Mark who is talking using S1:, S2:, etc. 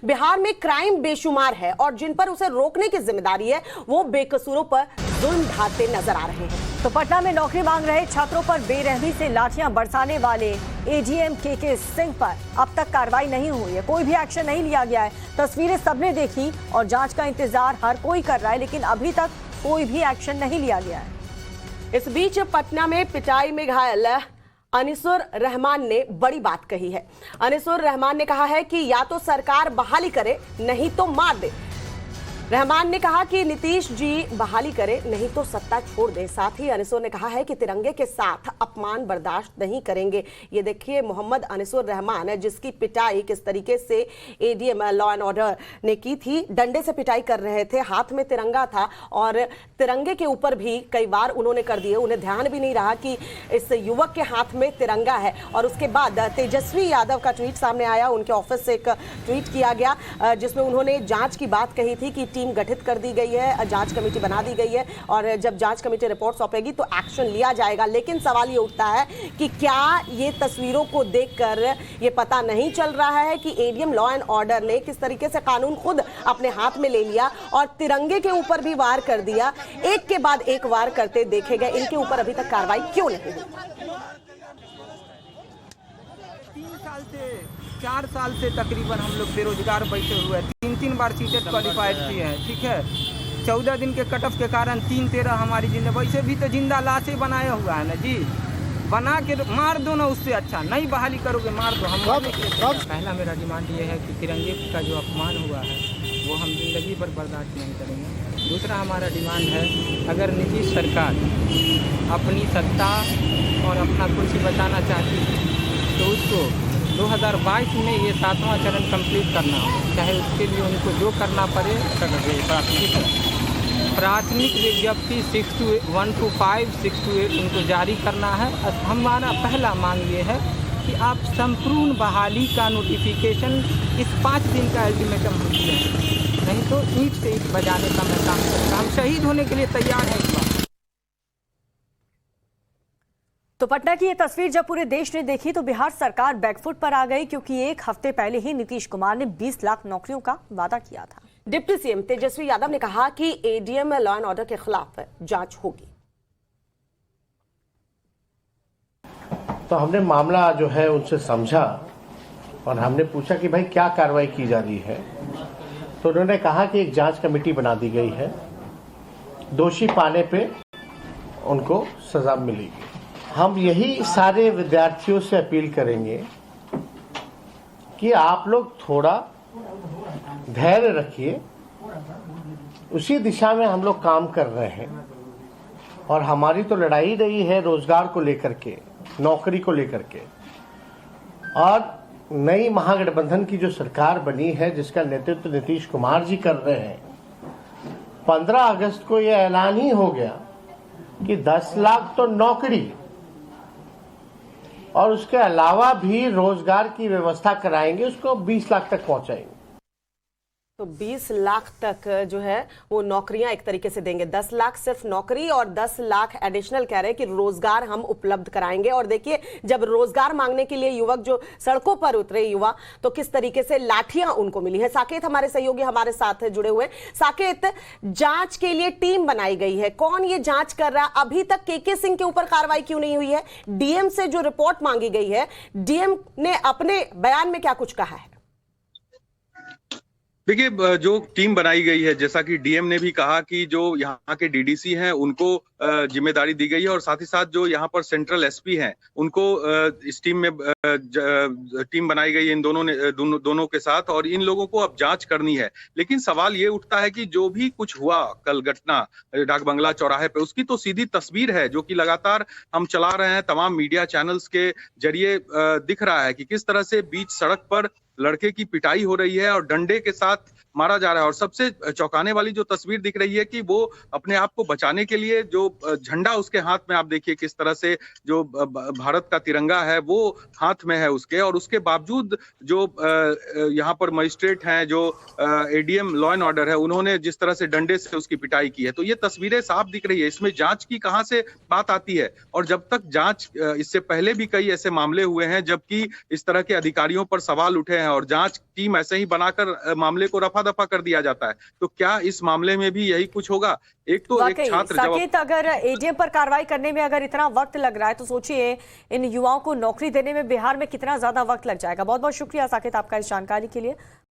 S1: बिहार में क्राइम बेशुमार है और जिन पर उसे रोकने की जिम्मेदारी है वो बेकसूरों पर जुल्म ढाते नजर आ रहे हैं।
S2: तो पटना में नौकरी मांग रहे छात्रों पर बेरहमी से लाठियां बरसाने वाले एडीएम के सिंह पर अब तक कार्रवाई नहीं हुई है, कोई भी एक्शन नहीं लिया गया है। तस्वीरें सबने देखी और जांच का इंतजार हर कोई कर रहा है, लेकिन अभी तक कोई भी एक्शन नहीं लिया गया है।
S1: इस बीच पटना में पिटाई में घायल अनिसुर रहमान ने बड़ी बात कही है। अनिसुर रहमान ने कहा है कि या तो सरकार बहाली करे नहीं तो मार दे। रहमान ने कहा कि नीतीश जी बहाली करे नहीं तो सत्ता छोड़ दे। साथ ही अनिसुर ने कहा है कि तिरंगे के साथ अपमान बर्दाश्त नहीं करेंगे। ये देखिए मोहम्मद अनिसुर रहमान जिसकी पिटाई किस तरीके से एडीएम लॉ एंड ऑर्डर ने की थी। डंडे से पिटाई कर रहे थे, हाथ में तिरंगा था और तिरंगे के ऊपर भी कई बार उन्होंने कर दिए। उन्हें ध्यान भी नहीं रहा कि इस युवक के हाथ में तिरंगा है। और उसके बाद तेजस्वी यादव का ट्वीट सामने आया, उनके ऑफिस से एक ट्वीट किया गया जिसमें उन्होंने जांच की बात कही थी कि टीम गठित कर दी गई है, जांच कमेटी बना दी गई है और जब जांच कमेटी रिपोर्ट सौंपेगी तो एक्शन लिया जाएगा। लेकिन सवाल ये उठता है कि क्या ये तस्वीरों को देखकर ये पता नहीं चल रहा है कि एडीएम लॉ एंड ऑर्डर ने किस तरीके से कानून खुद अपने हाथ में ले लिया और तिरंगे के ऊपर भी वार कर दिया। एक के बाद एक वार करते देखे गए, इनके ऊपर अभी तक कार्रवाई क्यों नहीं हुई?
S3: 4 साल से तकरीबन हम लोग बेरोजगार बैठे हुए हैं। 3 बार सीटेट क्वालिफाइड किए हैं, ठीक है। 14 दिन के कट ऑफ के कारण 3-13 हमारी जिंदा, वैसे भी तो जिंदा लाशें बनाया हुआ है ना जी। बना के मार दो ना, उससे अच्छा नहीं बहाली करोगे मार दो। हम पहला मेरा डिमांड ये है कि तिरंगे का जो अपमान हुआ है वो हम जिंदगी भर बर्दाश्त नहीं करेंगे। दूसरा हमारा डिमांड है, अगर नीतीश सरकार अपनी सत्ता और अपना कुर्सी बचाना चाहती है तो उसको 2022 में ये 7वां चरण कंप्लीट करना हो, चाहे उसके लिए उनको जो करना पड़े प्राथमिक विज्ञप्ति 1 to 5, 6 to 8 उनको जारी करना है। हमारा पहला मांग ये है कि आप संपूर्ण बहाली का नोटिफिकेशन इस 5 दिन का अल्टीमेटम हम दें, नहीं तो ईंट से ईंट बजाने का मैं काम करता। हम शहीद होने के लिए तैयार हैं इस बार।
S2: तो पटना की ये तस्वीर जब पूरे देश ने देखी तो बिहार सरकार बैकफुट पर आ गई, क्योंकि एक हफ्ते पहले ही नीतीश कुमार ने 20 लाख नौकरियों का वादा किया था।
S1: डिप्टी सीएम तेजस्वी यादव ने कहा कि एडीएम लॉ एंड ऑर्डर के खिलाफ जांच होगी।
S4: तो हमने मामला जो है उनसे समझा और हमने पूछा कि भाई क्या कार्रवाई की जा रही है। तो उन्होंने कहा कि एक जांच कमेटी बना दी गई है, दोषी पाने पे उनको सजा मिलेगी। हम यही सारे विद्यार्थियों से अपील करेंगे कि आप लोग थोड़ा धैर्य रखिए, उसी दिशा में हम लोग काम कर रहे हैं और हमारी तो लड़ाई रही है रोजगार को लेकर के, नौकरी को लेकर के। और नई महागठबंधन की जो सरकार बनी है जिसका नेतृत्व नीतीश कुमार जी कर रहे हैं, 15 अगस्त को यह ऐलान ही हो गया कि 10 लाख तो नौकरी और उसके अलावा भी रोजगार की व्यवस्था कराएंगे, उसको 20 लाख तक पहुंचाएंगे।
S1: तो 20 लाख तक जो है वो नौकरियां एक तरीके से देंगे। 10 लाख सिर्फ नौकरी और 10 लाख एडिशनल कह रहे हैं कि रोजगार हम उपलब्ध कराएंगे। और देखिए जब रोजगार मांगने के लिए युवक जो सड़कों पर उतरे युवा, तो किस तरीके से लाठियां उनको मिली है। साकेत हमारे सहयोगी हमारे साथ जुड़े हुए। साकेत, जांच के लिए टीम बनाई गई है, कौन ये जांच कर रहा है? अभी तक के सिंह के ऊपर कार्रवाई क्यों नहीं हुई है? डीएम से जो रिपोर्ट मांगी गई है, डीएम ने अपने बयान में क्या कुछ कहा है?
S5: देखिए, जो टीम बनाई गई है, जैसा कि डीएम ने भी कहा कि जो यहाँ के डीडीसी हैं उनको जिम्मेदारी दी गई है और साथ ही साथ जो यहाँ पर सेंट्रल एसपी हैं उनको इस टीम में टीम बनाई गई है इन दोनों के साथ, और इन लोगों को अब जांच करनी है। लेकिन सवाल ये उठता है कि जो भी कुछ हुआ कल घटना डाक बंगला चौराहे पे, उसकी तो सीधी तस्वीर है जो कि लगातार हम चला रहे हैं, तमाम मीडिया चैनल्स के जरिए दिख रहा है कि किस तरह से बीच सड़क पर लड़के की पिटाई हो रही है और डंडे के साथ मारा जा रहा है। और सबसे चौंकाने वाली जो तस्वीर दिख रही है कि वो अपने आप को बचाने के लिए जो झंडा उसके हाथ में, आप देखिए किस तरह से जो भारत का तिरंगा है वो हाथ में है उसके, और उसके बावजूद जो यहाँ पर मजिस्ट्रेट हैं, जो एडीएम लॉ एंड ऑर्डर है, उन्होंने जिस तरह से डंडे से उसकी पिटाई की है। तो ये तस्वीरें साफ दिख रही है, इसमें जांच की कहां से बात आती है? और जब तक जांच, इससे पहले भी कई ऐसे मामले हुए हैं जबकि इस तरह के अधिकारियों पर सवाल उठे हैं और जांच टीम ऐसे ही बनाकर मामले को रफा दफा कर दिया जाता है। तो क्या इस मामले में भी यही कुछ होगा? एक तो एक छात्र
S2: साकेत, अगर एडीएम पर कार्रवाई करने में अगर इतना वक्त लग रहा है तो सोचिए इन युवाओं को नौकरी देने में बिहार में कितना ज्यादा वक्त लग जाएगा। बहुत बहुत शुक्रिया साकेत आपका इस जानकारी के लिए।